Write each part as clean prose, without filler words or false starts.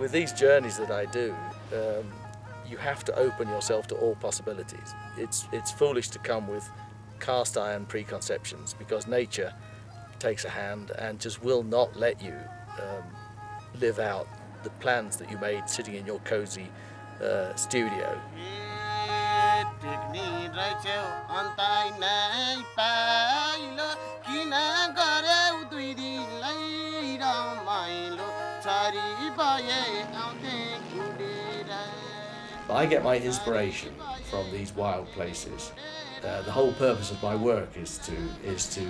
With these journeys that I do, you have to open yourself to all possibilities. It's foolish to come with cast iron preconceptions, because nature takes a hand and just will not let you live out the plans that you made sitting in your cozy studio. I get my inspiration from these wild places. The whole purpose of my work is to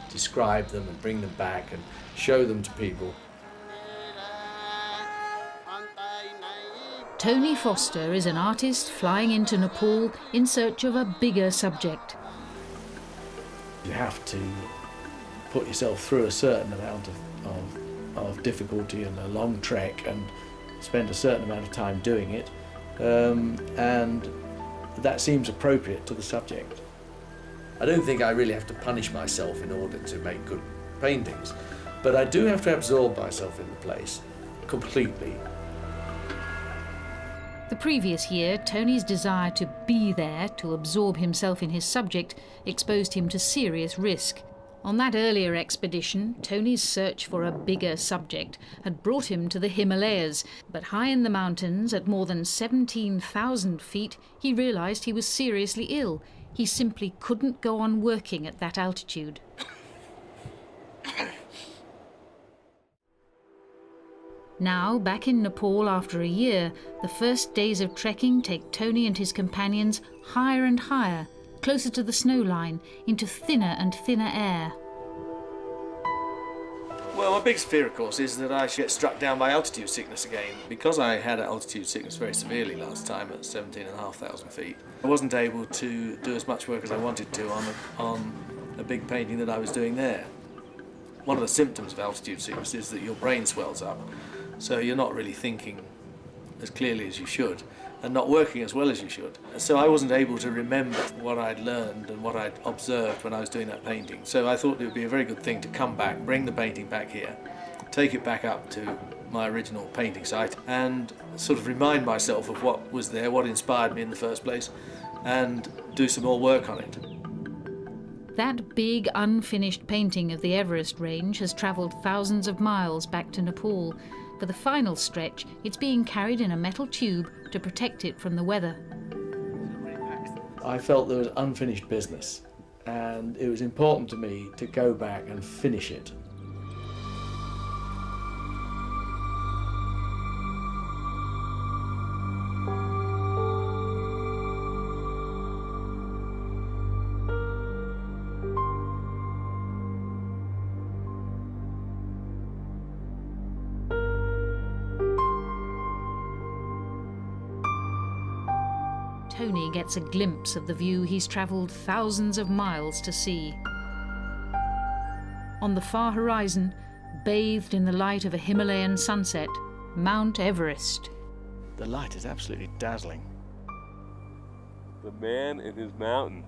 describe them and bring them back and show them to people. Tony Foster is an artist flying into Nepal in search of a bigger subject. You have to put yourself through a certain amount of difficulty and a long trek and spend a certain amount of time doing it, and that seems appropriate to the subject. I don't think I really have to punish myself in order to make good paintings, but I do have to absorb myself in the place completely. The previous year, Tony's desire to be there, to absorb himself in his subject, exposed him to serious risk. On that earlier expedition, Tony's search for a bigger subject had brought him to the Himalayas, but high in the mountains, at more than 17,000 feet, he realised he was seriously ill. He simply couldn't go on working at that altitude. Now, back in Nepal after a year, the first days of trekking take Tony and his companions higher and higher, closer to the snow line, into thinner and thinner air. Well, my biggest fear, of course, is that I should get struck down by altitude sickness again. Because I had altitude sickness very severely last time at 17,500 feet, I wasn't able to do as much work as I wanted to on a big painting that I was doing there. One of the symptoms of altitude sickness is that your brain swells up, so you're not really thinking as clearly as you should, and not working as well as you should. So I wasn't able to remember what I'd learned and what I'd observed when I was doing that painting. So I thought it would be a very good thing to come back, bring the painting back here, take it back up to my original painting site, and sort of remind myself of what was there, what inspired me in the first place, and do some more work on it. That big, unfinished painting of the Everest range has travelled thousands of miles back to Nepal. For the final stretch, it's being carried in a metal tube to protect it from the weather. I felt there was unfinished business, and it was important to me to go back and finish it. Tony gets a glimpse of the view he's travelled thousands of miles to see. On the far horizon, bathed in the light of a Himalayan sunset, Mount Everest. The light is absolutely dazzling. The man and his mountain.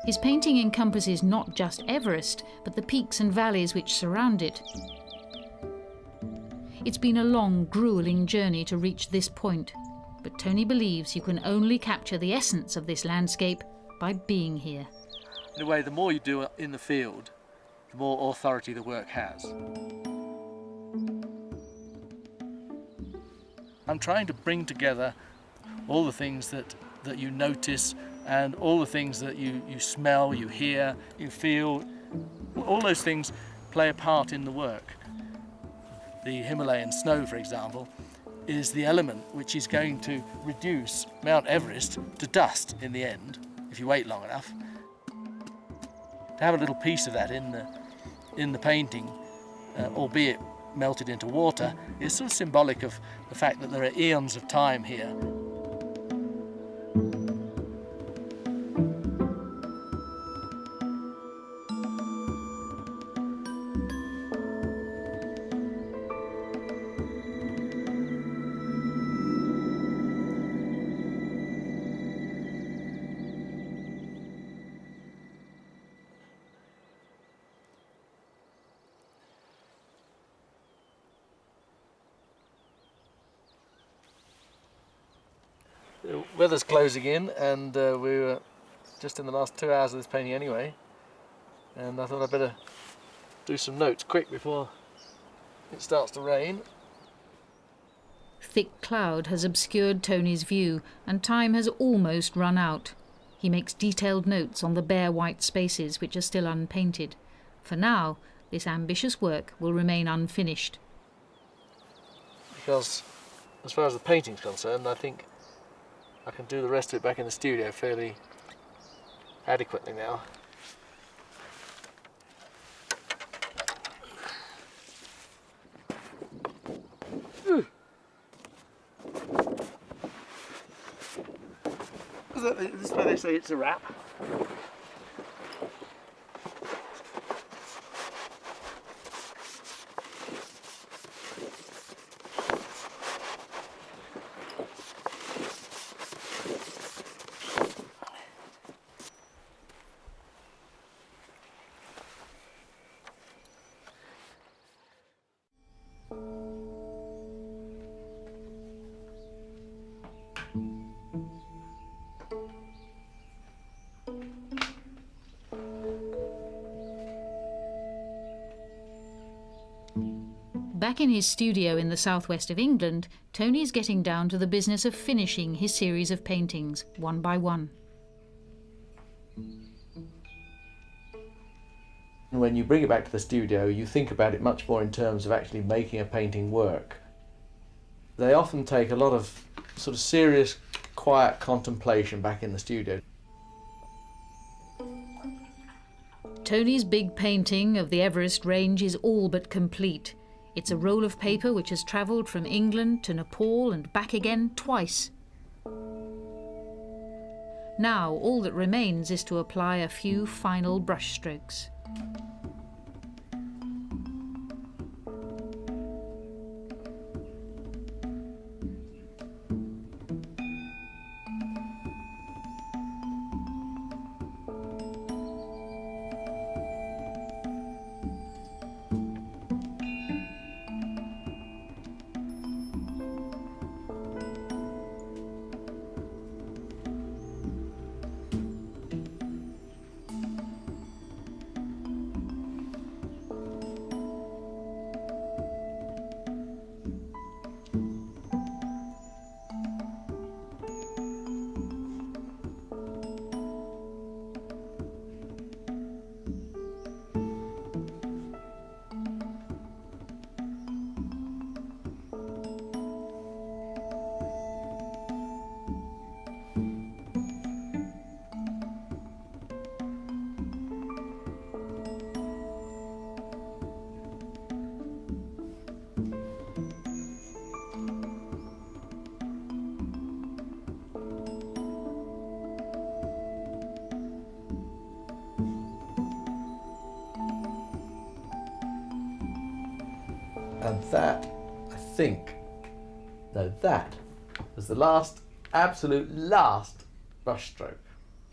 His painting encompasses not just Everest, but the peaks and valleys which surround it. It's been a long, gruelling journey to reach this point, but Tony believes you can only capture the essence of this landscape by being here. In a way, the more you do it in the field, the more authority the work has. I'm trying to bring together all the things that you notice and all the things that you smell, you hear, you feel. All those things play a part in the work. The Himalayan snow, for example, is the element which is going to reduce Mount Everest to dust in the end, if you wait long enough. To have a little piece of that in the painting, albeit melted into water, is sort of symbolic of the fact that there are eons of time here. The weather's closing in, and we were just in the last 2 hours of this painting anyway, and I thought I'd better do some notes quick before it starts to rain. Thick cloud has obscured Tony's view, and time has almost run out. He makes detailed notes on the bare white spaces which are still unpainted. For now, this ambitious work will remain unfinished. Because as far as the painting's concerned, I think I can do the rest of it back in the studio fairly adequately now. Is this where they say it's a wrap? Back in his studio in the southwest of England, Tony's getting down to the business of finishing his series of paintings, one by one. When you bring it back to the studio, you think about it much more in terms of actually making a painting work. They often take a lot of sort of serious, quiet contemplation back in the studio. Tony's big painting of the Everest range is all but complete. It's a roll of paper which has travelled from England to Nepal and back again twice. Now all that remains is to apply a few final brush strokes. And that, I think, no, that was the last, absolute last brushstroke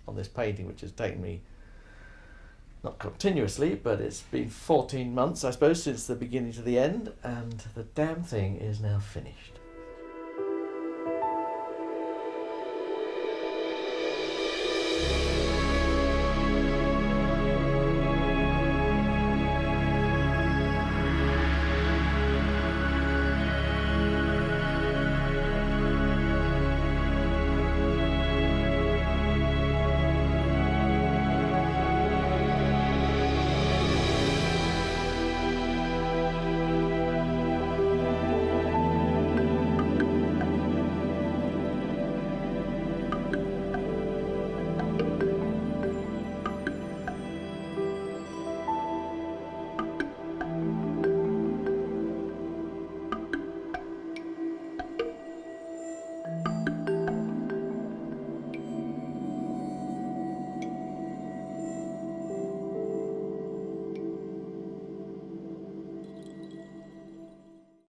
on this painting, which has taken me, not continuously, but it's been 14 months, I suppose, since the beginning to the end, and the damn thing is now finished.